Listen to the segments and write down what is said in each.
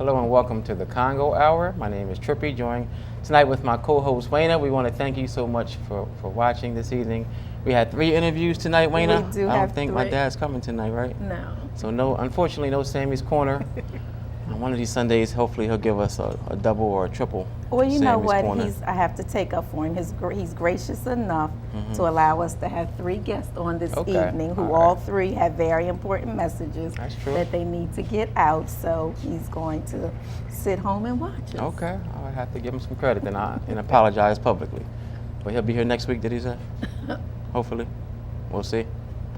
Hello and welcome to the Congo Hour. My name is Trippy, joined tonight with my co-host Wayna. We want to thank you so much for watching this evening. We had 3 interviews tonight, Wayna. We do I don't have think 3. my dad's coming tonight, right? No. So unfortunately, no Sammy's Corner. On one of these Sundays, hopefully he'll give us a double or a triple. Well, you know Sammy's what? Corner. I have to take up for him. He's gracious enough to allow us to have 3 guests on this evening who all 3 have very important messages that they need to get out. So he's going to sit home and watch us. Okay, I have to give him some credit and apologize publicly. But he'll be here next week, did he say? Hopefully. We'll see.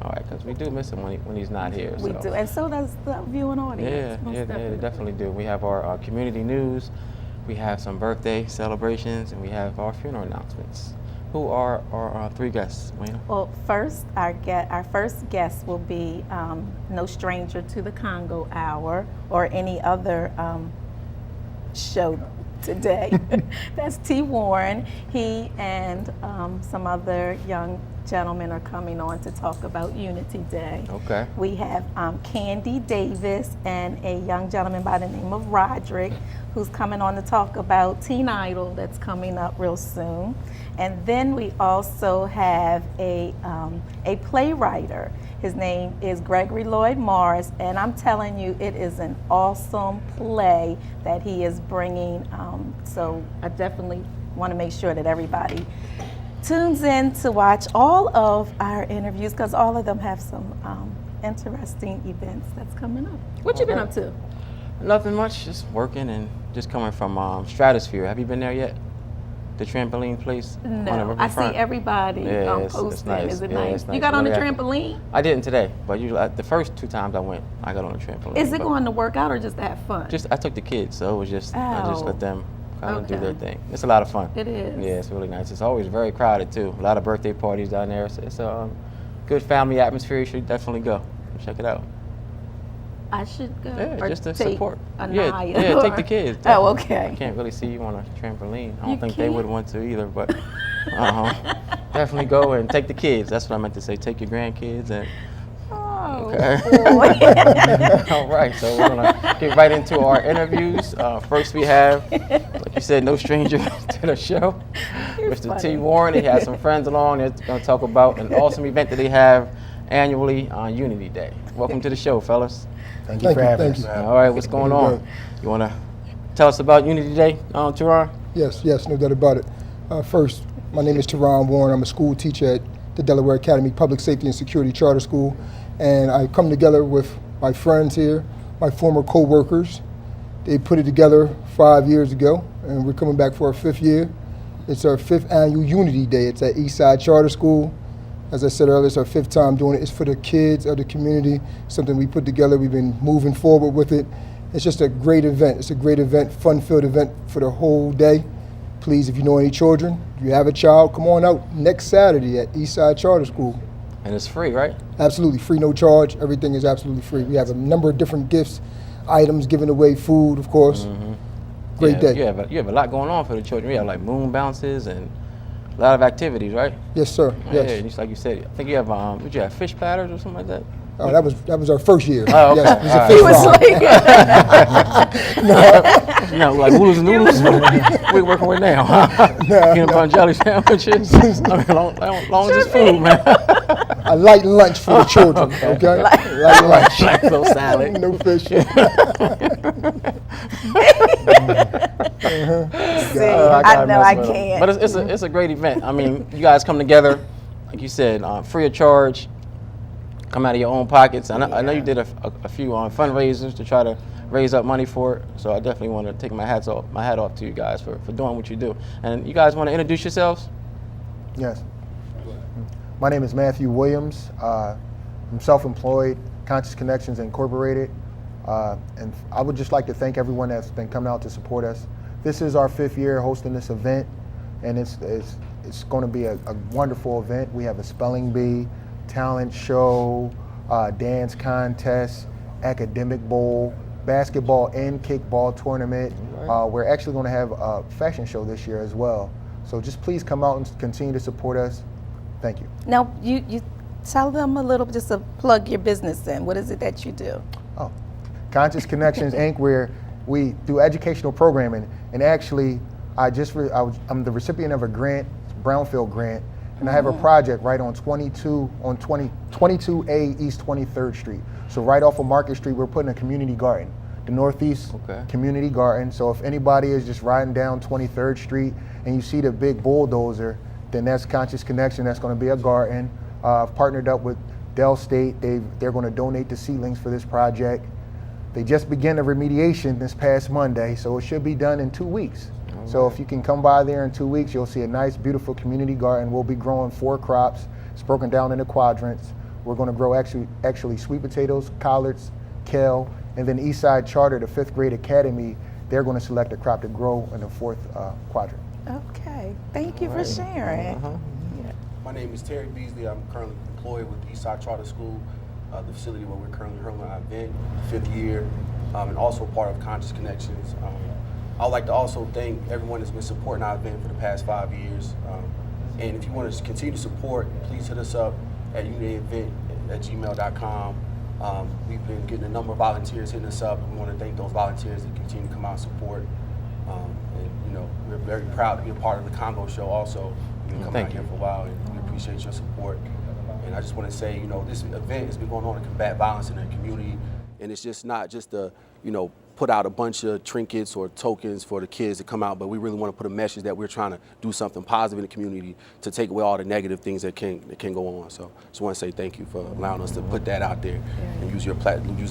All right, because we do miss him when he's not here. We do, and so does the viewing audience. Yeah, they definitely do. We have our community news, we have some birthday celebrations, and we have our funeral announcements. Who are our 3 guests, Wayna? Well, first, our first guest will be no stranger to the Congo Hour or any other show today. That's T. Warren. He and some other young gentlemen are coming on to talk about Unity Day. Okay. We have Candy Davis and a young gentleman by the name of Roderick who's coming on to talk about Teen Idol that's coming up real soon. And then we also have a playwright. His name is Gregory Lloyd Morris, and I'm telling you, it is an awesome play that he is bringing. So I definitely want to make sure that everybody tunes in to watch all of our interviews because all of them have some interesting events that's coming up. What you been up to? Nothing much, just working and just coming from Stratosphere. Have you been there yet? The trampoline place? No, I see everybody posting. It's nice. Is it Yeah, nice? it's nice. You got on the Really trampoline? I didn't today, but usually the first 2 times I went, I got on the trampoline. Is it going to work out or just to have fun? I took the kids, so it was just I just let them kind of do their thing. It's a lot of fun. It is. Yeah, it's really nice. It's always very crowded too. A lot of birthday parties down there. It's a good family atmosphere. You should definitely go. Check it out. I should go. Yeah, or just to take support. Anaya, Yeah, take the kids. Oh, okay. I can't really see you on a trampoline. I don't You think they can't? would want to either, but definitely go and take the kids. That's what I meant to say. Take your grandkids and. Oh, Okay. boy. All right, so we're gonna get right into our interviews. First, we have, like you said, no stranger to the show, Mr. T. Warren. He has some friends along. They're gonna talk about an awesome event that they have annually on Unity Day. Welcome to the show, fellas. Thank you for having us. All right, what's going on? You wanna tell us about Unity Day, Teron? Yes, no doubt about it. First, my name is Teron Warren. I'm a school teacher at the Delaware Academy Public Safety and Security Charter School, and I come together with my friends here, my former co-workers. They put it together 5 years ago, and we're coming back for our 5th year. It's our 5th annual Unity Day. It's at Eastside Charter School. As I said earlier, it's our 5th time doing it. It's for the kids of the community, something we put together. We've been moving forward with it. It's just a great event. It's a great event, fun-filled event for the whole day. Please, if you know any children, if you have a child, come on out next Saturday at Eastside Charter School. And it's free, right? Absolutely free, no charge. Everything is absolutely free. We have a number of different gifts, items, giving away food, of course. Great day. You have a lot going on for the children. We have like moon bounces and a lot of activities, right? Yes, sir. Yes. Yeah, just like you said, I think you have would you have fish platters or something like that? Oh, that was our first year. Oh, okay. Yes, it was a All fish right. fry. You know, like noodles and noodles. What we working with now? Peanut butter and jelly sandwiches. I mean, long as it's food, man. A light lunch for the children, okay? Light lunch. Lactose salad. No fish. See, I know I can't. But it's a great event. I mean, you guys come together, like you said, free of charge. Come out of your own pockets. I know you did a few fundraisers to try to raise up money for it. So I definitely want to take my hat off to you guys for doing what you do. And you guys want to introduce yourselves? Yes. My name is Matthew Williams. I'm self-employed, Conscious Connections Incorporated. And I would just like to thank everyone that's been coming out to support us. This is our 5th year hosting this event, and it's going to be a wonderful event. We have a spelling bee, talent show, dance contest, academic bowl, basketball and kickball tournament. We're actually going to have a fashion show this year as well. So just please come out and continue to support us. Thank you. Now, you tell them a little, just to plug your business in. What is it that you do? Oh, Conscious Connections Inc. We're we do educational programming, and actually, I'm the recipient of a grant, Brownfield grant, and I have a project right on 22A East 23rd Street. So right off of Market Street, we're putting a community garden, the Northeast Community Garden. So if anybody is just riding down 23rd Street and you see the big bulldozer, then that's Conscious Connection. That's going to be a garden. I've partnered up with Dell State. They're going to donate the seedlings for this project. They just began the remediation this past Monday, so it should be done in 2 weeks. So if you can come by there in 2 weeks, you'll see a nice, beautiful community garden. We'll be growing 4 crops. It's broken down into quadrants. We're going to grow actually sweet potatoes, collards, kale, and then Eastside Charter, the 5th grade academy, they're going to select a crop to grow in the 4th quadrant. Okay, thank you for sharing. My name is Terry Beasley. I'm currently employed with Eastside Charter School, the facility where we're currently holding our event, 5th year, and also part of Conscious Connections. I would like to also thank everyone that's been supporting our event for the past 5 years. And if you want to continue to support, please hit us up at unionevent@gmail.com. We've been getting a number of volunteers hitting us up, and we want to thank those volunteers that continue to come out and support. And we're very proud to be a part of the Congo show also. You've been coming out here for a while, and we appreciate your support. And I just want to say, this event has been going on to combat violence in the community, and it's just not just to, put out a bunch of trinkets or tokens for the kids to come out, but we really want to put a message that we're trying to do something positive in the community to take away all the negative things that can go on. So just want to say thank you for allowing us to put that out there and use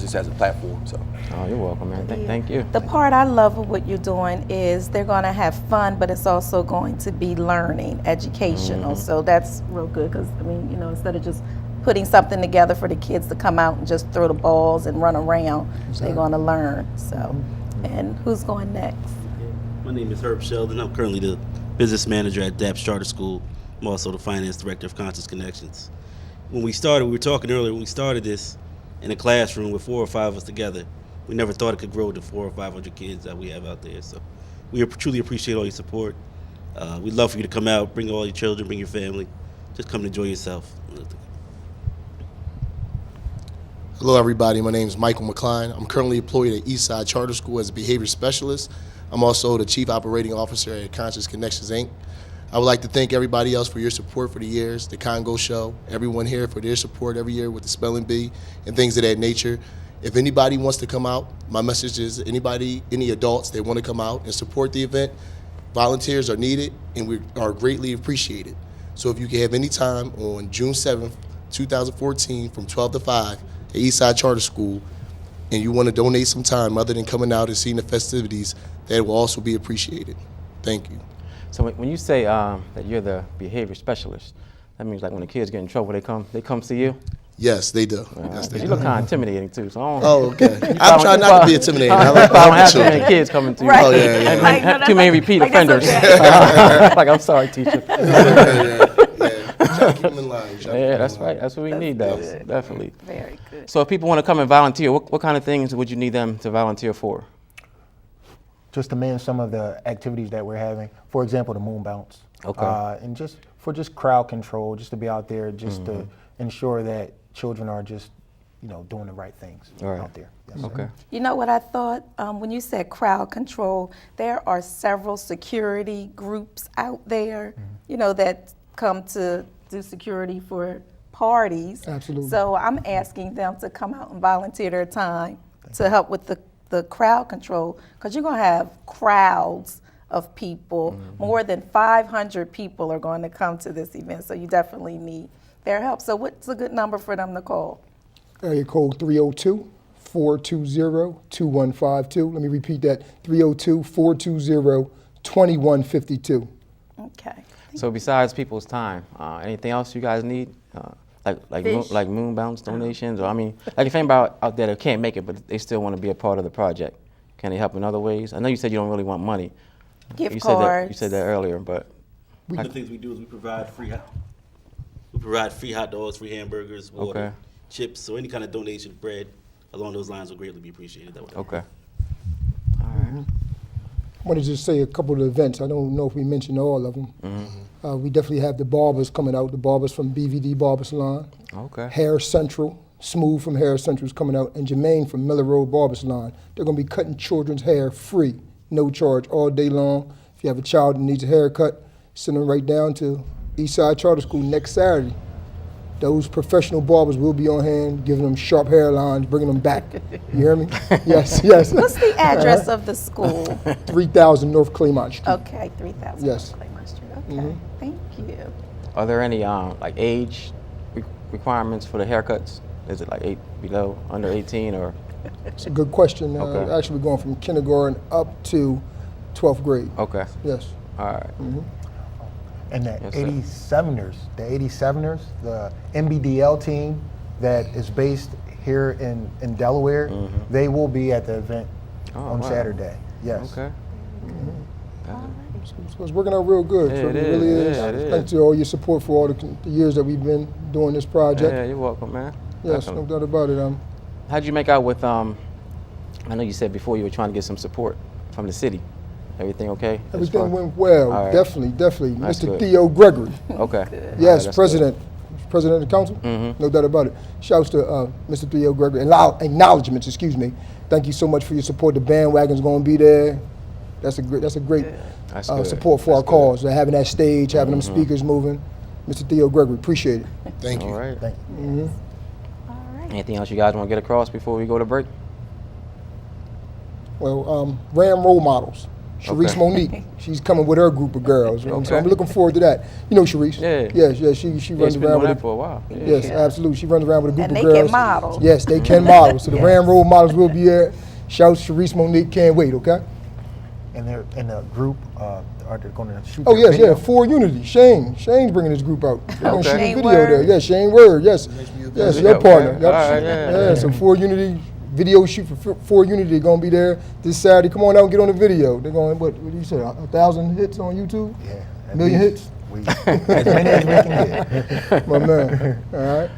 this as a platform. So. Oh, you're welcome, man. Thank you. The part I love of what you're doing is they're going to have fun, but it's also going to be learning, educational. So that's real good because, instead of just putting something together for the kids to come out and just throw the balls and run around, they're going to learn. So, and who's going next? My name is Herb Sheldon. I'm currently the business manager at DAPS Charter School. I'm also the finance director of Conscious Connections. When we started, we were talking earlier, when we started this in a classroom with 4 or 5 of us together, we never thought it could grow to 400 or 500 kids that we have out there. So we truly appreciate all your support. We'd love for you to come out, bring all your children, bring your family. Just come and enjoy yourself. Hello, everybody. My name is Michael McCline. I'm currently employed at Eastside Charter School as a behavior specialist. I'm also the Chief Operating Officer at Conscious Connections, Inc. I would like to thank everybody else for your support for the years, the Congo Show, everyone here for their support every year with the Spelling Bee and things of that nature. If anybody wants to come out, my message is any adults that want to come out and support the event, volunteers are needed and we are greatly appreciated. So if you can have any time on June 7th, 2014 from 12 to 5, at Eastside Charter School, and you want to donate some time other than coming out and seeing the festivities, that will also be appreciated. Thank you. So when you say that you're the behavior specialist, that means like when the kids get in trouble, they come see you? Yes, they do. Yes, they You do. look kind of intimidating too. So Okay. I'm trying not to be intimidating. I I don't have too children. many kids coming to you. Right. Oh, yeah. And too many repeat offenders. Like, I'm sorry, teacher. Yeah. Try to keep them in line. Yeah, that's right. That's what we need, though. Definitely. Very good. So if people want to come and volunteer, what kind of things would you need them to volunteer for? Just to manage some of the activities that we're having. For example, the moon bounce. Okay. And just crowd control, just to be out there, just to ensure that children are just, doing the right things out there. Yes. Okay. You know what I thought? When you said crowd control, there are several security groups out there, that come to do security for parties. Absolutely. So I'm asking them to come out and volunteer their time to help with the crowd control, because you're going to have crowds of people. More than 500 people are going to come to this event, so you definitely need their help. So what's a good number for them to call? Area code 302-420-2152. Let me repeat that, 302-420-2152. Okay. So besides people's time, anything else you guys need? Like moon bounce donations, or like if anybody out there that can't make it, but they still want to be a part of the project, can they help in other ways? I know you said you don't really want money. Gift You cards. said that earlier, but One of the things we do is we provide free hot dogs, free hamburgers, water, chips, so any kind of donation, bread, along those lines will greatly be appreciated that way. okay. All right. I want to just say a couple of the events. I don't know if we mentioned all of them. We definitely have the barbers coming out, the barbers from BVD Barber Salon. Okay. Hair Central, Smooth from Hair Essentials coming out, and Jermaine from Miller Road Barber Salon. They're going to be cutting children's hair free, no charge, all day long. If you have a child that needs a haircut, send them right down to Eastside Charter School next Saturday. Those professional barbers will be on hand, giving them sharp hairlines, bringing them back. You hear me? Yes, yes. What's the address of the school? 3000 North Claymont Street. Okay, 3000 Yes. Claymont Street. Okay, thank you. Are there any like age requirements for the haircuts? Is it like below, under 18, or? It's a good question. Okay. Actually, we're going from kindergarten up to 12th grade. Okay. Yes. All right. And the Yes, sir. 87ers, the MBDL team that is based here in Delaware, they will be at the event on wow. Saturday. Yes. Okay. So it's working out real good. Yeah, So it really is. is. Yeah, it is. Thanks to all your support for all the years that we've been doing this project. Yeah, you're welcome, man. Yes, Definitely. no doubt about it. How'd you make out with, I know you said before you were trying to get some support from the city. Everything okay? as Everything far- went well. All right. Definitely. That's Mr. good. Theo Gregory. Okay. All Yes, that's President of the council. Mhm. No doubt about it. Shouts to Mr. Theo Gregory. Acknowledgements, excuse me. Thank you so much for your support. The bandwagon's going to be there. That's a great That's good. support for our That's cause. Having that stage, having them speakers moving. Mr. Theo Gregory, appreciate it. Thank good. you. All right. Thank you. All right. Anything else you guys want to get across before we go to break? Well, Ram Role Models. Sharice Okay. Monique, she's coming with her group of girls. You know, So Okay. I'm looking forward to that. You know Sharice? Yeah. Yes, she Yeah, runs it's been around doing with that a, for a while. Yeah. yes, absolutely. She runs around with a group And of they girls. can model. Yes, they can model. So the Ram Role Models will be there. Shouts Sharice Monique, can't wait, okay? And they're in a group. Are they going to shoot? Oh their yes, video? yeah, For Unity. Shane's bringing his group out. They're gonna Okay. shoot a Shane video Word. there. Yes, Shane Word. Yes, yes, your Okay. partner. Yep. All right, yeah. So For Unity video shoot for Unity. They're gonna be there this Saturday. Come on out and get on the video. They're going what do you say? 1,000 hits on YouTube. Yeah. at Million least. hits. As many as we can get. My man. All right.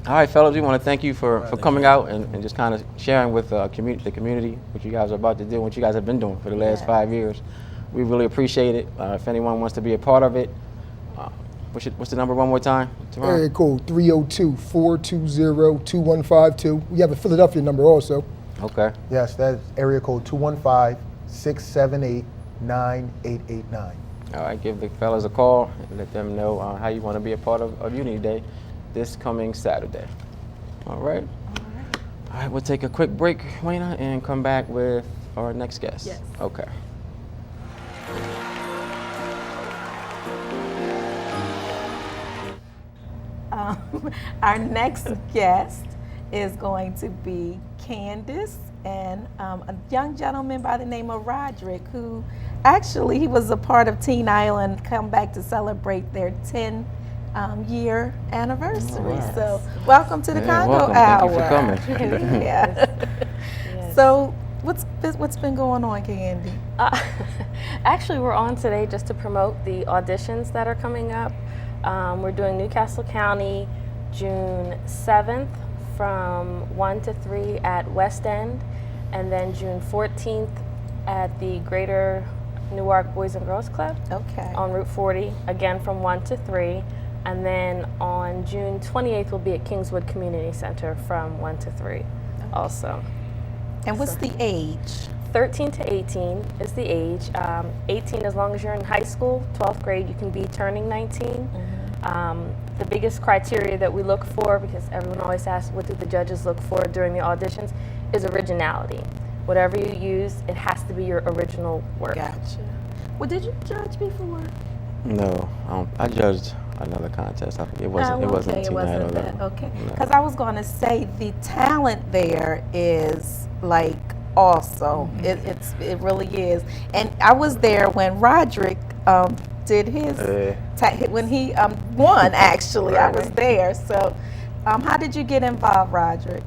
All right, fellas, we want to thank you for coming out and just kind of sharing with the community what you guys are about to do, what you guys have been doing for the last 5 years. We really appreciate it. If anyone wants to be a part of it, what's the number one more time? Teron? Area code 302-420-2152. We have a Philadelphia number also. Okay. Yes, that's area code 215-678-9889. All right, give the fellas a call and let them know how you want to be a part of Unity Day this coming Saturday. All right. All right, we'll take a quick break, Wayna, and come back with our next guest. Yes. Okay. Our next guest is going to be Candace and a young gentleman by the name of Roderick, who actually he was a part of Teen Idol and come back to celebrate their 10-year anniversary. wow. So welcome to the Yeah, Congo welcome. Hour. Thank you for coming. Yeah. Yes. So what's been going on, Candy? Actually, we're on today just to promote the auditions that are coming up. We're doing Newcastle County June 7th from 1 to 3 at West End, and then June 14th at the Greater Newark Boys and Girls Club Okay. on Route 40, again from 1 to 3. And then on June 28th, we'll be at Kingswood Community Center from 1 to 3 also. And what's the age? 13 to 18 is the age. 18 as long as you're in high school. 12th grade, you can be turning 19. The biggest criteria that we look for, because everyone always asks what do the judges look for during the auditions, is originality. Whatever you use, it has to be your original work. Gotcha. Well, did you judge before? No, I judged another contest. It wasn't. It wasn't. Okay, it Teen wasn't Idol, that. no. Okay, No. because I was going to say the talent there is like awesome. It really is. And I was there when Roderick did his when he won. Actually, I was there. So, how did you get involved, Roderick?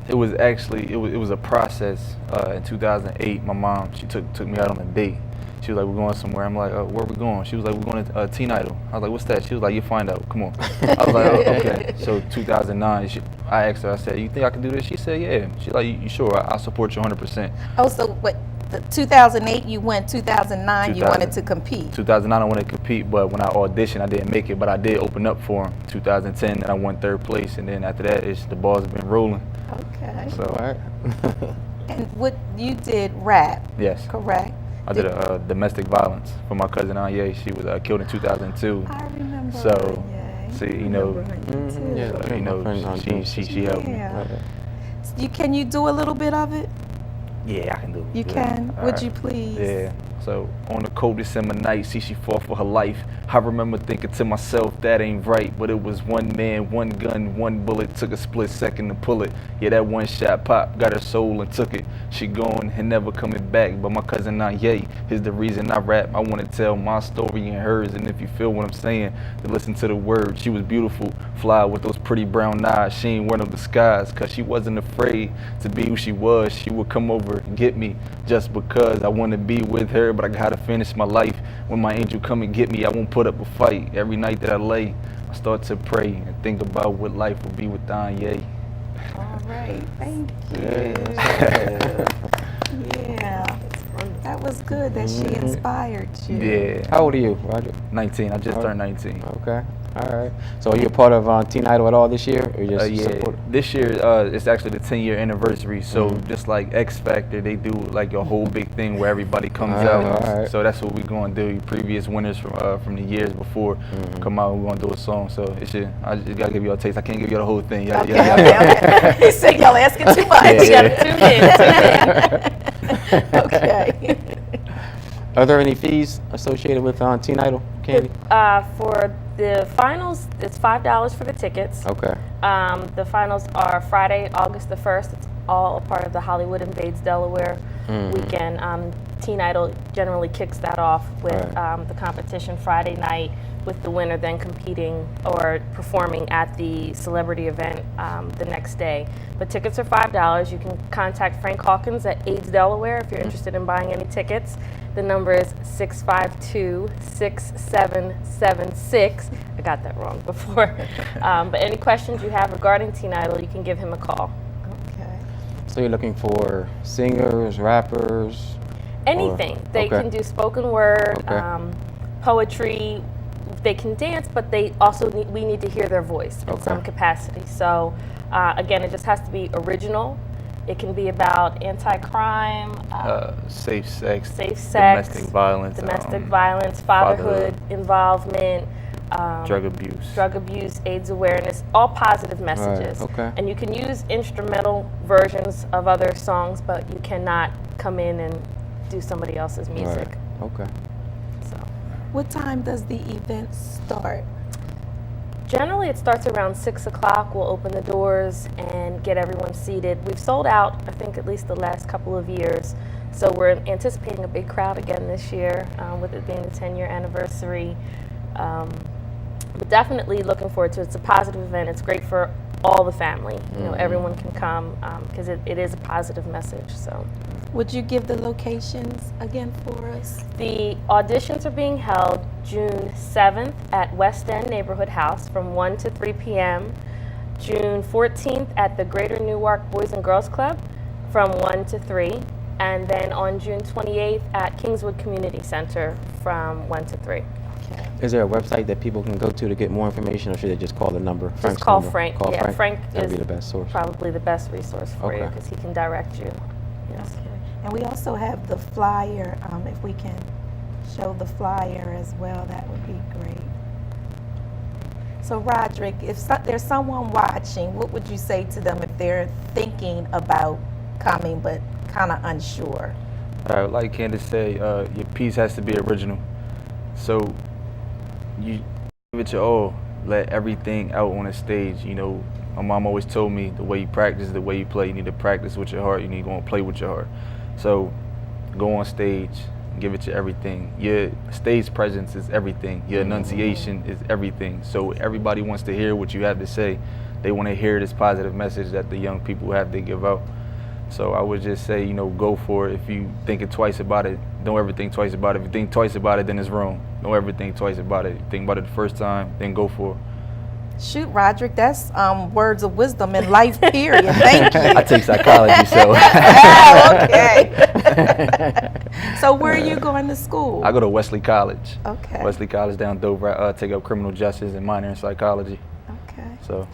It was actually it was a process. In 2008, my mom she took me out on a date. She was like, "We're going somewhere." I'm like, "Where are we going?" She was like, "We're going to Teen Idol." I was like, "What's that?" She was like, "You find out. Come on." I was like, "Oh, okay." So 2009, I asked her. I said, "You think I can do this?" She said, "Yeah." She's like, "You sure? I'll support you 100%." Oh, so what? the 2008 you went, 2009 you wanted to compete. 2009 I wanted to compete, but when I auditioned, I didn't make it. But I did open up for him. 2010, and I won 3rd place, and then after that, the ball's been rolling. Okay. So, All right. And what you did rap? yes, Correct. I did domestic violence for my cousin Anye. She was killed in 2002. I remember. So, Anye. see, I you know, remember Anye, too. Yeah, so, you know, my friend, she helped me. Yeah. Okay. Can you do a little bit of it? Yeah, I can do it. You Yeah. can. All Would right. you please? Yeah. So on the cold December night, see she fought for her life. I remember thinking to myself, that ain't right. But it was one man, one gun, one bullet. Took a split second to pull it. Yeah, that one shot pop got her soul and took it. She gone and never coming back. But my cousin Anye is the reason I rap. I want to tell my story and hers. And if you feel what I'm saying, then listen to the words. She was beautiful, fly with those pretty brown eyes. She ain't wear no disguise, cause she wasn't afraid to be who she was. She would come over and get me just because I want to be with her. But I gotta finish my life. When my angel come and get me, I won't put up a fight. Every night that I lay, I start to pray and think about what life will be with Kanye. All right. Thank you. Yeah. That was good that she inspired you. Yeah. How old are you, Roger? 19. I just turned 19. Okay. All right. So are you a part of Teen Idol at all this year? Or you just Yeah. support? This year it's actually the 10-year anniversary. So just like X Factor, they do like a whole big thing where everybody comes out. all right. So that's what we're gonna do. Previous winners from the years before come out. We're gonna do a song. So it should. I just gotta give you a taste. I can't give you the whole thing. Okay. He said y'all asking too much. Yeah. You gotta tune in. Okay. Are there any fees associated with Teen Idol, Candy? For the finals, it's $5 for the tickets. Okay. The finals are Friday, August the 1st. It's all a part of the Hollywood Invades Delaware weekend. Teen Idol generally kicks that off with the competition Friday night, with the winner then competing or performing at the celebrity event the next day. But tickets are $5. You can contact Frank Hawkins at AIDS Delaware if you're interested in buying any tickets. The number is 652-6776. I got that wrong before. But any questions you have regarding Teen Idol, you can give him a call. Okay. So you're looking for singers, rappers? Anything. They okay. can do spoken word, Okay. poetry. They can dance, but they also we need to hear their voice in some capacity. So again, it just has to be original. It can be about anti-crime, Safe sex, domestic violence, fatherhood involvement, drug abuse, AIDS awareness, all positive messages. Right, okay. And you can use instrumental versions of other songs, but you cannot come in and do somebody else's music. Right. Okay. So What time does the event start? generally it starts around 6 o'clock. We'll open the doors and get everyone seated. We've sold out, I think, at least the last couple of years. So we're anticipating a big crowd again this year, with it being the 10-year anniversary. But definitely looking forward to it. It's a positive event. It's great for all the family. You know, everyone can come because it is a positive message. So, Would you give the locations again for us? the auditions are being held June 7th at West End Neighborhood House from 1 to 3 p.m. June 14th at the Greater Newark Boys and Girls Club from 1 to 3. And then on June 28th at Kingswood Community Center from 1 to 3. Is there a website that people can go to get more information, or should they just call the number? Just Frank's call number? Frank. Call Yeah, Frank That'd is be the best source. probably the best resource for you Okay. because he can direct you. Yes. And we also have the flyer. If we can show the flyer as well, that would be great. So Roderick, if there's someone watching, what would you say to them if they're thinking about coming but kind of unsure? Like Candace said, your piece has to be original. So you give it your all. Let everything out on the stage. You know, my mom always told me the way you practice, the way you play. You need to practice with your heart. You need to go and play with your heart. So go on stage, give it your everything. Your stage presence is everything. Your enunciation is everything. So everybody wants to hear what you have to say. They want to hear this positive message that the young people have to give out. So I would just say, you know, go for it. If you thinking twice about it, don't ever think twice about it. If you think twice about it, then it's wrong. Don't ever think twice about it. If you think about it the first time, then go for it. Shoot, Roderick, that's words of wisdom in life, period. Thank you. I take psychology, so. Oh, okay. So where are you going to school? I go to Wesley College. Okay. Wesley College down Dover. I take up criminal justice and minor in psychology. Okay. So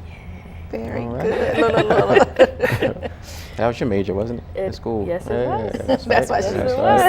Very All right. good. That was your major, wasn't it? In school. Yes, it was. That's why she That's was.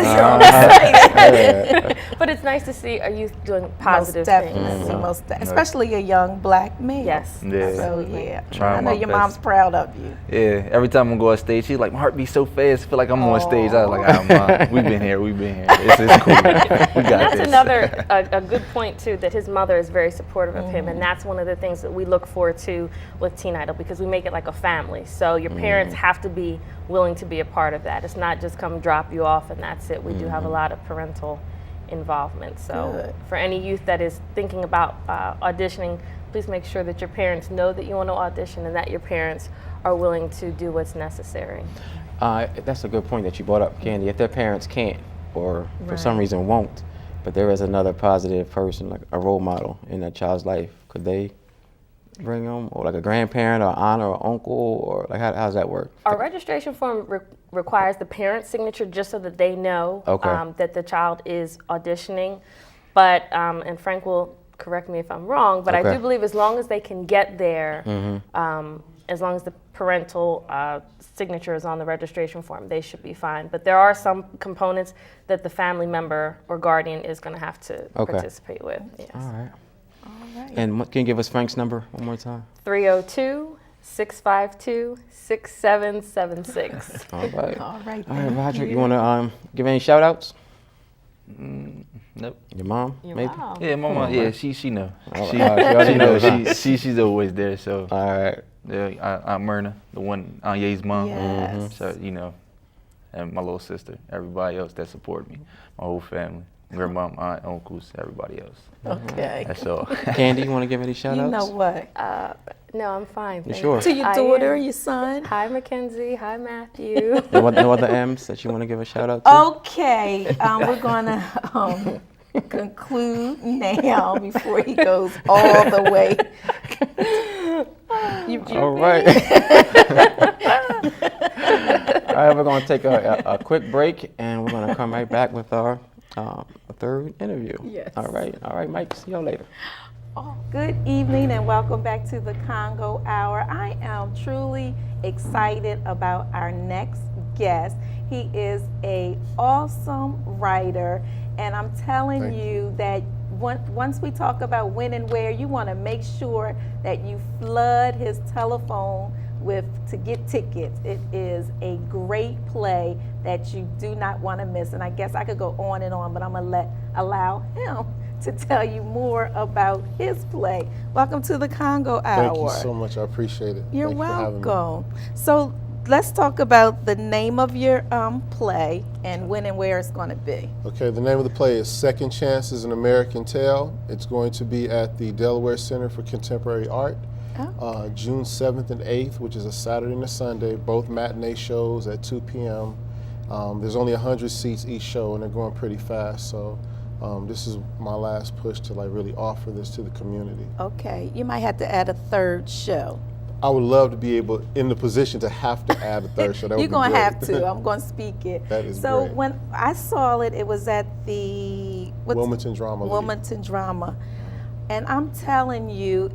right. But it's nice to see a youth doing Most positive definitely, things. especially a young black male. Yes. Yeah. So yeah, Trying I know my your best. mom's proud of you. Yeah, every time I go on stage, she's like, my heart beats so fast. I feel like I'm on stage. I was like, Mom, we've been here. It's cool. We got And that's this. another a good point too, that his mother is very supportive of him, and that's one of the things that we look forward to with Teen Idol, because we make it like a family. So your parents have to be willing to be a part of that. It's not just come drop you off and that's it. We do have a lot of parental involvement. So Good. for any youth that is thinking about auditioning, please make sure that your parents know that you want to audition and that your parents are willing to do what's necessary. That's a good point that you brought up, Candy. If their parents can't, or for some Right. reason won't, but there is another positive person, like a role model in that child's life, could they bring them, or like a grandparent, or aunt, or uncle, or like how does that work? Our registration form requires the parent's signature just so that they know Okay. that the child is auditioning. But, and Frank will correct me if I'm wrong, but I Okay. do believe as long as they can get there, as long as the parental signature is on the registration form, they should be fine. But there are some components that the family member or guardian is going to have to Okay. participate with. Yes. All right. All right. And can you give us Frank's number one more time? 302-652-6776. All right. All right. All right, Roger, you want to give any shout outs? Nope. Your mom, maybe? Wow. Yeah, my mom. Yeah, she know. Oh, She, she already she knows. knows, huh? She's always there. So All right. yeah, Aunt Myrna, the one Aunt Ye's mom. Yes. So and my little sister, everybody else that support me, my whole family, grandma, aunt, uncles, everybody else. Okay. That's all. Candy, you want to give any shout outs? You know what? No, I'm fine. You thank sure? To your I daughter, am. your son. Hi, Mackenzie. Hi, Matthew. No other M's that you want to give a shout out to? Okay, we're gonna conclude now before he goes all the way. All right. All right, we're going to take a quick break, and we're going to come right back with our third interview. Yes. All right, Mike. See y'all later. Oh, good evening and welcome back to the Congo Hour. I am truly excited about our next guest. He is an awesome writer, and I'm telling you that once we talk about when and where, you want to make sure that you flood his telephone to get tickets. It is a great play that you do not want to miss. And I guess I could go on and on, but I'm going to allow him to tell you more about his play. Welcome to the Congo Hour. Thank you so much. I appreciate it. You're Thank you for having me. welcome. So let's talk about the name of your play and when and where it's going to be. Okay, the name of the play is Second Chances, an American Tale. It's going to be at the Delaware Center for Contemporary Art, June 7th and 8th, which is a Saturday and a Sunday, both matinee shows at 2 p.m. There's only 100 seats each show, and they're going pretty fast. So this is my last push to really offer this to the community. Okay, you might have to add a third show. I would love to be in the position to have to add a third show. That would You're be going to great. have to. I'm going to speak it. That is so great. when I saw it, it was at the Wilmington Drama League. Wilmington Drama. And I'm telling you,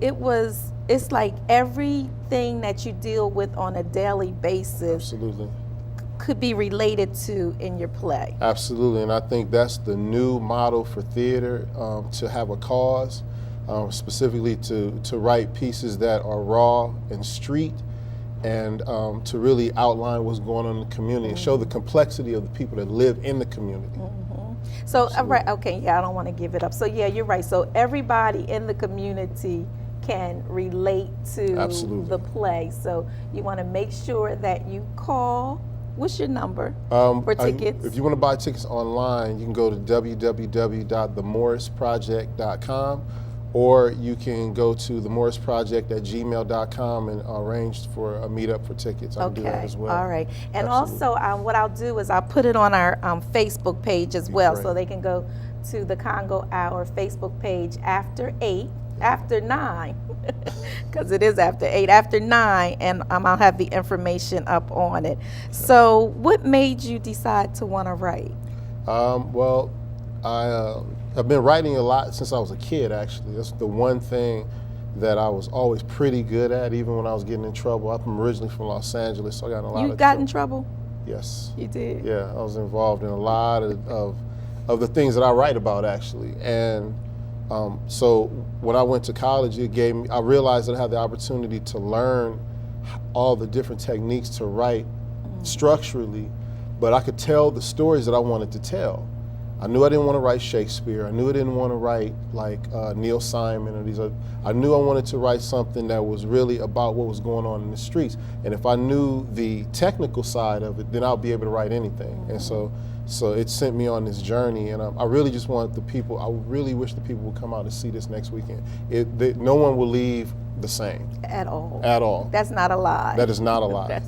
it's like everything that you deal with on a daily basis Absolutely. could be related to in your play. Absolutely, and I think that's the new model for theater, to have a cause, specifically to write pieces that are raw and street, and to really outline what's going on in the community and show the complexity of the people that live in the community. So, right, okay, yeah, I don't want to give it up. So, yeah, you're right. So, everybody in the community can relate to Absolutely. the play. So, you want to make sure that you call. What's your number for tickets? If you want to buy tickets online, you can go to www.themorrisproject.com, or you can go to themorrisproject@gmail.com and arrange for a meetup for tickets. I can do that as well. All right. And Absolutely. also, what I'll do is I'll put it on our Facebook page as well, so great. they can go to the Congo Hour Facebook page after 9, because it is after 9, and I'll have the information up on it. So what made you decide to want to write? Well, I have been writing a lot since I was a kid, actually. That's the one thing that I was always pretty good at, even when I was getting in trouble. I'm originally from Los Angeles, so I got in a lot of You got in trouble? Yes. You did? Yeah, I was involved in a lot of the things that I write about, actually. And so when I went to college, I realized that I had the opportunity to learn all the different techniques to write structurally, but I could tell the stories that I wanted to tell. I knew I didn't want to write Shakespeare. I knew I didn't want to write like Neil Simon or these other. I knew I wanted to write something that was really about what was going on in the streets. And if I knew the technical side of it, then I'll be able to write anything. And so it sent me on this journey. And I really just want the people, I really wish the people would come out and see this next weekend. No one will leave the same. At all. At all. That's not a lie. That is not a lie.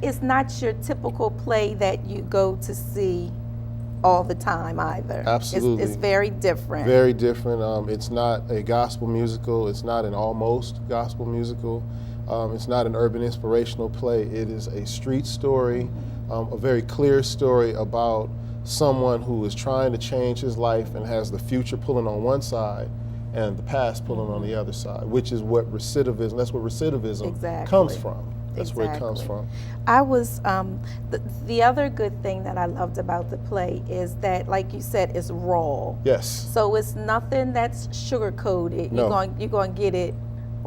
It's not your typical play that you go to see all the time either. Absolutely. It's very different. Very different. It's not a gospel musical. It's not an almost gospel musical. It's not an urban inspirational play. It is a street story, a very clear story about someone who is trying to change his life and has the future pulling on one side and the past pulling on the other side, which is what recidivism, that's where recidivism comes from. That's where it comes from. I was, the other good thing that I loved about the play is that, like you said, it's raw. Yes. So it's nothing that's sugar-coated. No. You're going to get it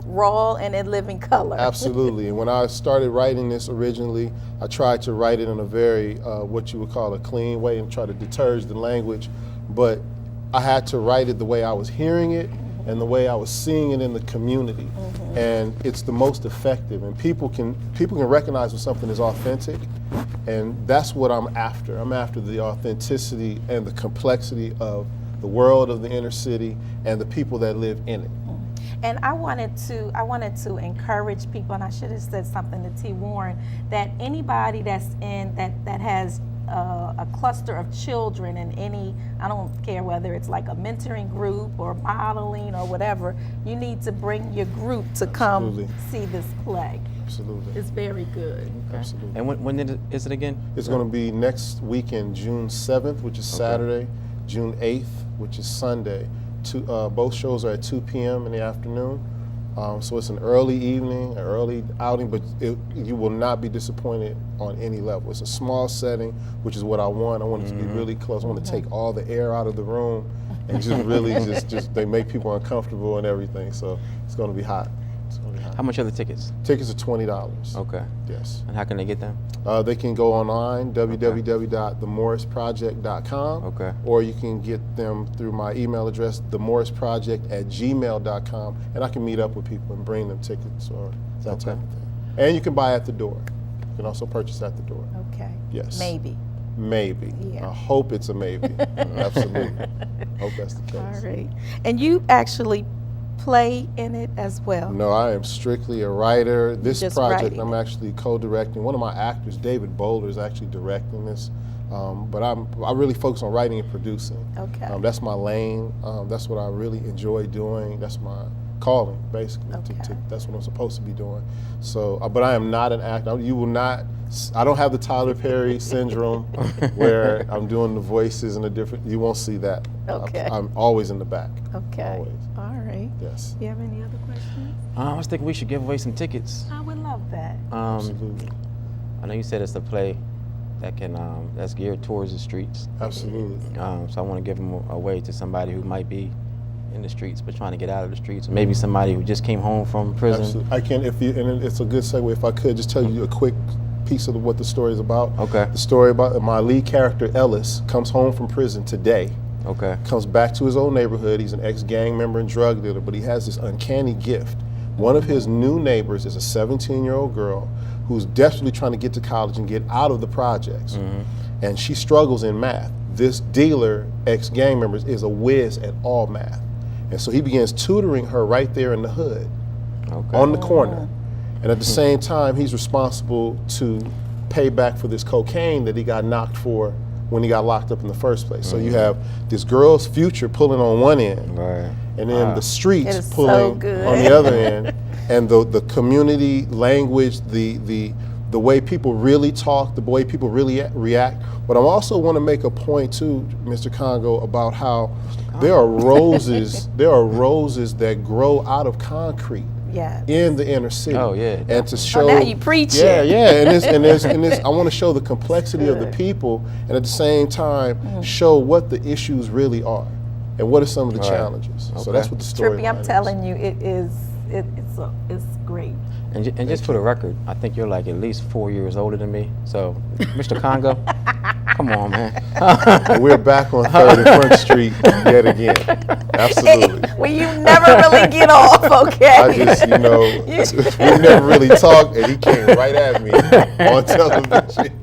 raw and in living color. Absolutely. And when I started writing this originally, I tried to write it in a very, what you would call a clean way and try to deterge the language. But I had to write it the way I was hearing it and the way I was seeing it in the community. And it's the most effective. And people can recognize when something is authentic. And that's what I'm after. I'm after the authenticity and the complexity of the world of the inner city and the people that live in it. And I wanted to encourage people, and I should have said something to T. Warren, that anybody that's in that has a cluster of children in any, I don't care whether it's like a mentoring group or modeling or whatever, you need to bring your group to come see this play. Absolutely. It's very good. Okay. Absolutely. And when is it again? It's going to be next weekend, June 7th, which is Saturday, June 8th, which is Sunday. Both shows are at 2 p.m. in the afternoon. So it's an early evening, an early outing, but you will not be disappointed on any level. It's a small setting, which is what I want. I want it to be really close. I want to take all the air out of the room and just really just they make people uncomfortable and everything. So it's going to be hot. How much are the tickets? Tickets are $20. Okay. Yes. And how can they get them? They can go online, www.themorrisproject.com. Okay. Or you can get them through my email address, themorrisproject@gmail.com, and I can meet up with people and bring them tickets or that type of thing. And you can buy at the door. You can also purchase at the door. Okay. Yes. Maybe. Maybe. Yeah. I hope it's a maybe. Absolutely. Hope that's the case. All right. And you actually play in it as well? No, I am strictly a writer. This project, writing. I'm actually co-directing. One of my actors, David Bowler, is actually directing this. But I really focus on writing and producing. Okay. That's my lane. That's what I really enjoy doing. That's my calling, basically. Okay. That's what I'm supposed to be doing. So, but I am not an actor. You will not. I don't have the Tyler Perry syndrome where I'm doing the voices and the different. You won't see that. Okay. I'm always in the back. Okay. Always. All right. Yes. Do you have any other questions? I was thinking we should give away some tickets. I would love that. Absolutely. I know you said it's a play that can that's geared towards the streets. Absolutely. So I want to give them away to somebody who might be in the streets but trying to get out of the streets, or maybe somebody who just came home from prison. Absolutely. I can, and it's a good segue if I could just tell you a quick piece of what the story is about. Okay. The story about my lead character, Ellis, comes home from prison today. Okay. Comes back to his old neighborhood. He's an ex-gang member and drug dealer, but he has this uncanny gift. One of his new neighbors is a 17-year-old girl who's desperately trying to get to college and get out of the projects. And she struggles in math. This dealer, ex-gang member, is a whiz at all math. And so he begins tutoring her right there in the hood, on the corner. And at the same time, he's responsible to pay back for this cocaine that he got knocked for when he got locked up in the first place. So you have this girl's future pulling on one end, and then the streets pulling on the other end, and the community language, the the way people really talk, the way people really react. But I also want to make a point too, Mr. Congo, about how there are roses, that grow out of concrete. Yeah. In the inner city. Oh, yeah. And to show. now you preaching. Yeah, yeah. And this, I want to show the complexity of the people, and at the same time show what the issues really are, and what are some of the challenges. So that's what the story. Trippy, I'm telling you, it's great. And just for the record, I think you're like at least 4 years older than me. So, Mr. Congo, come on, man. And we're back on 3rd and Front Street yet again. Absolutely. Well, you never really get off, okay? I just, we never really talked, and he came right at me on television.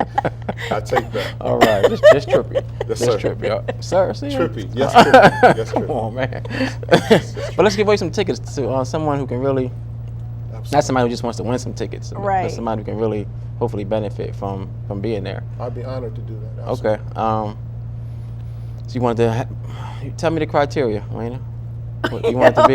I take that. All right, just Trippy. Yes, just sir. Trippy. Sir, see you? Trippy. Yes, Trippy. Yes, Come Trippy. on, man. But let's give away some tickets to someone who can really, not somebody who just wants to win some tickets, right? But somebody who can really, hopefully, benefit from being there. I'd be honored to do that. Absolutely. Okay. So you wanted to tell me the criteria, Wayne. You want it to be?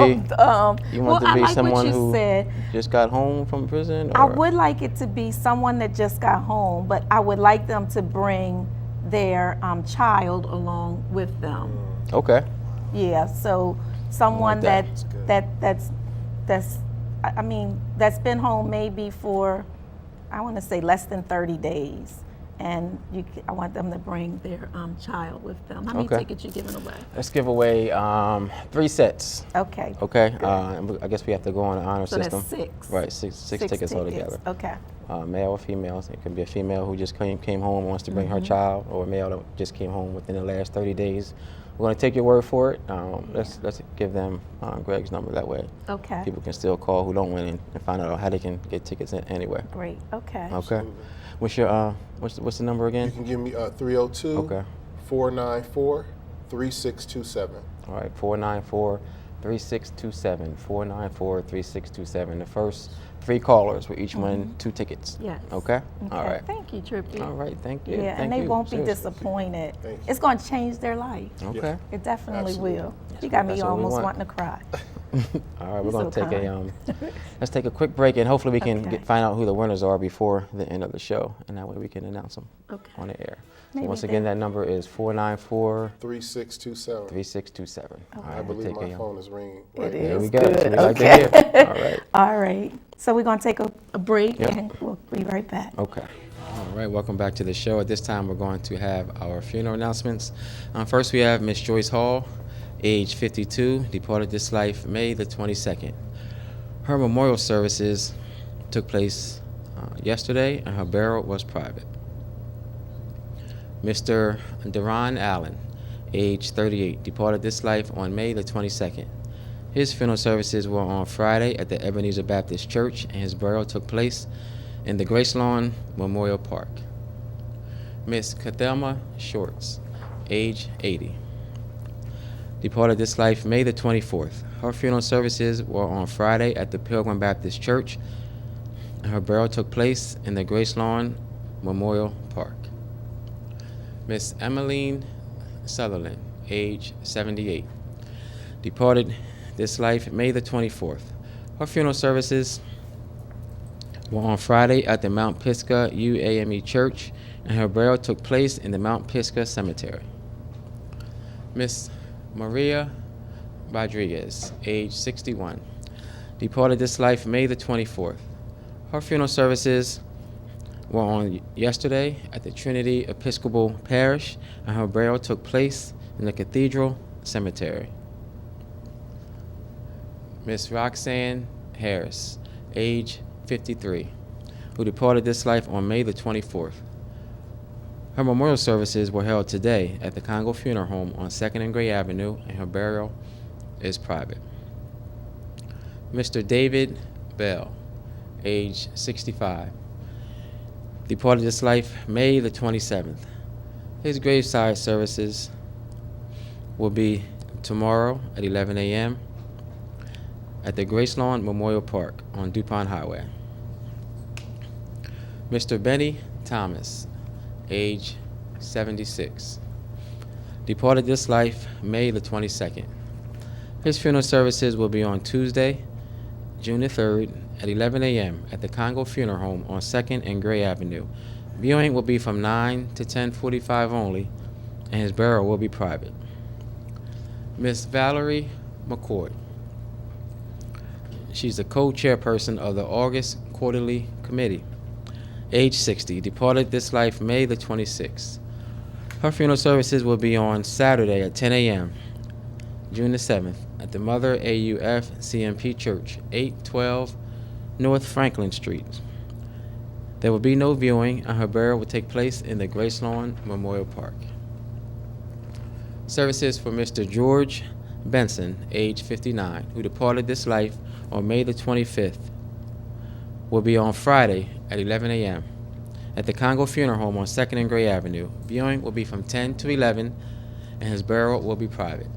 You want it to be like someone what you who said. just got home from prison? I Or? would like it to be someone that just got home, but I would like them to bring their child along with them. Okay. Yeah, so someone that. that's been home maybe for, I want to say less than 30 days, and I want them to bring their child with them. How many tickets you giving away? Let's give away 3 sets. Okay. Okay. I guess we have to go on an honor system. That's 6. Right. Six tickets altogether. Okay. Male or female. It can be a female who just came home and wants to bring her child, or a male that just came home within the last 30 days. We're going to take your word for it. Let's give them Greg's number. That way, Okay. people can still call who don't win and find out how they can get tickets anyway. Great. Okay. Okay. What's your what's the number again? You can give me 302 Okay. 494 3627. All right. 494-3627. 494-3627. The first 3 callers will each win 2 tickets. Yes. Okay. All right. Thank you, Trippy. All right. Thank you. Yeah, Thank and they you. won't be Seriously. disappointed. Thank you. It's going to change their life. Okay. It definitely Absolutely. will. You got me That's what we almost want. wanting to cry. All right, we're You're going to so take let's take a quick break, and hopefully we can Okay. find out who the winners are before the end of the show, and that way we can announce them Okay. on the air. So Maybe once again, that number is 494-3627. 3627. All I right, believe take my phone is ringing. Right It now. There we is go. good. So we like to Okay. hear. All right. All right. So we're going to take a break, Yep. and we'll be right back. Okay. All right, welcome back to the show. At this time, we're going to have our funeral announcements. First, we have Miss Joyce Hall, age 52, departed this life May the 22nd. Her memorial services took place yesterday, and her burial was private. Mr. Deron Allen, age 38, departed this life on May the 22nd. His funeral services were on Friday at the Ebenezer Baptist Church, and his burial took place in the Grace Lawn Memorial Park. Miss Kathelma Shorts, age 80, departed this life May the 24th. Her funeral services were on Friday at the Pilgrim Baptist Church, and her burial took place in the Grace Lawn Memorial Park. Miss Emmeline Sutherland, age 78, departed this life May the 24th. Her funeral services were on Friday at the Mount Pisgah UAME Church, and her burial took place in the Mount Pisgah Cemetery. Miss Maria Rodriguez, age 61, departed this life May the 24th. Her funeral services were on yesterday at the Trinity Episcopal Parish, and her burial took place in the Cathedral Cemetery. Miss Roxanne Harris, age 53, who departed this life on May the 24th. Her memorial services were held today at the Congo Funeral Home on 2nd and Gray Avenue, and her burial is private. Mr. David Bell, age 65, departed this life May the 27th. His graveside services will be tomorrow at 11 a.m. at the Grace Lawn Memorial Park on DuPont Highway. Mr. Benny Thomas, age 76, departed this life May the 22nd. His funeral services will be on Tuesday June the 3rd at 11 a.m. at the Congo Funeral Home on 2nd and Gray Avenue. Viewing will be from 9 to 10:45 only, and his burial will be private. Miss Valerie McCoy. She's the co-chairperson of the August Quarterly Committee. Age 60, departed this life May the 26th. Her funeral services will be on Saturday at 10 a.m., June the 7th, at the Mother AUF CMP Church, 812 North Franklin Street. There will be no viewing, and her burial will take place in the Grace Lawn Memorial Park. Services for Mr. George Benson, age 59, who departed this life on May the 25th, will be on Friday at 11 a.m. at the Congo Funeral Home on 2nd and Gray Avenue. Viewing will be from 10 to 11, and his burial will be private.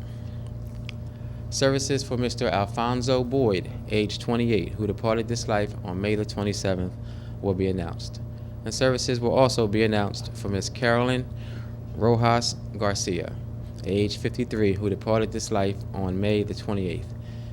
Services for Mr. Alfonso Boyd, age 28, who departed this life on May the 27th, will be announced. And services will also be announced for Ms. Carolyn Rojas Garcia, age 53, who departed this life on May the 28th.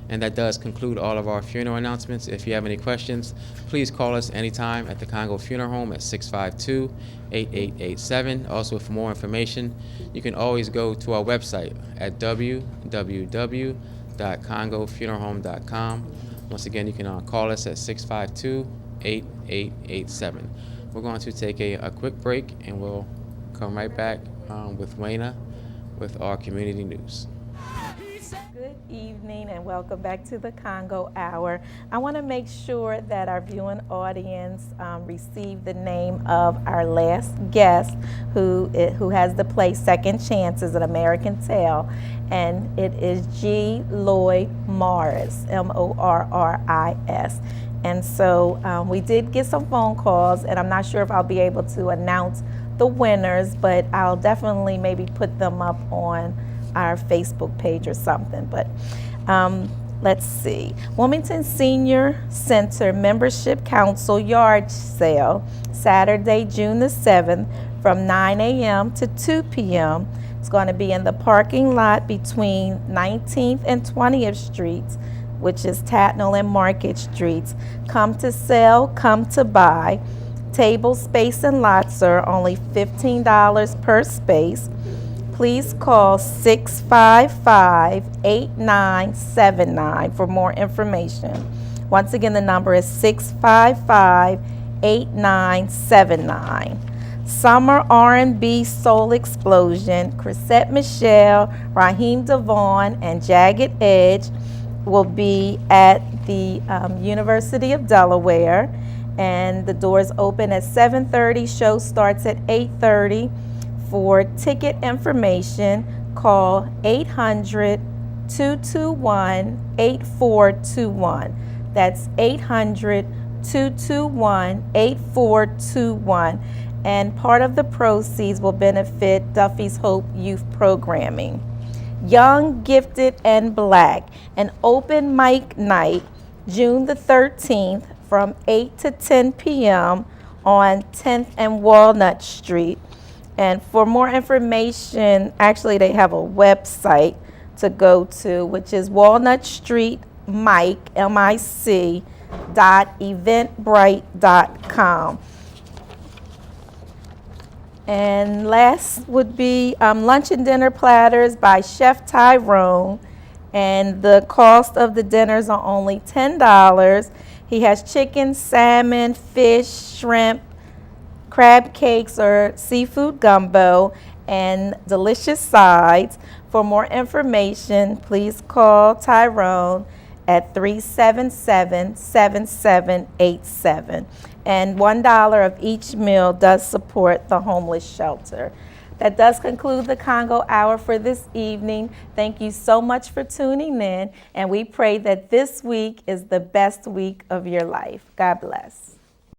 And that does conclude all of our funeral announcements. If you have any questions, please call us anytime at the Congo Funeral Home at 652-8887. Also, for more information, you can always go to our website at www.congofuneralhome.com. Once again, you can call us at 652-8887. We're going to take a quick break, and we'll come right back with Wayna with our community news. Good evening and welcome back to the Congo Hour. I want to make sure that our viewing audience receive the name of our last guest who has the play Second Chances, an American Tale, and it is G. Lloyd Morris, Morris. And so we did get some phone calls, and I'm not sure if I'll be able to announce the winners, but I'll definitely maybe put them up on our Facebook page or something. But let's see. Wilmington Senior Center Membership Council Yard Sale, Saturday, June the 7th from 9 a.m. to 2 p.m. It's going to be in the parking lot between 19th and 20th Streets, which is Tatnall and Market Streets. Come to sell, come to buy. Table space and lots are only $15 per space. Please call 655-8979 for more information. Once again, the number is 655-8979. Summer R&B Soul Explosion, Chrisette Michelle, Raheem Devon, and Jagged Edge will be at the University of Delaware, and the doors open at 7:30. Show starts at 8:30. For ticket information, call 800-221-8421. That's 800-221-8421. And part of the proceeds will benefit Duffy's Hope Youth Programming. Young, Gifted, and Black, an open mic night, June the 13th from 8 to 10 p.m. on 10th and Walnut Street. And for more information, actually they have a website to go to, which is walnutstreetmic.eventbrite.com. And last would be lunch and dinner platters by Chef Tyrone. And the cost of the dinners are only $10. He has chicken, salmon, fish, shrimp, crab cakes or seafood gumbo, and delicious sides. For more information, please call Tyrone at 377-7787. And $1 of each meal does support the homeless shelter. That does conclude the Congo Hour for this evening. Thank you so much for tuning in, and we pray that this week is the best week of your life. God bless.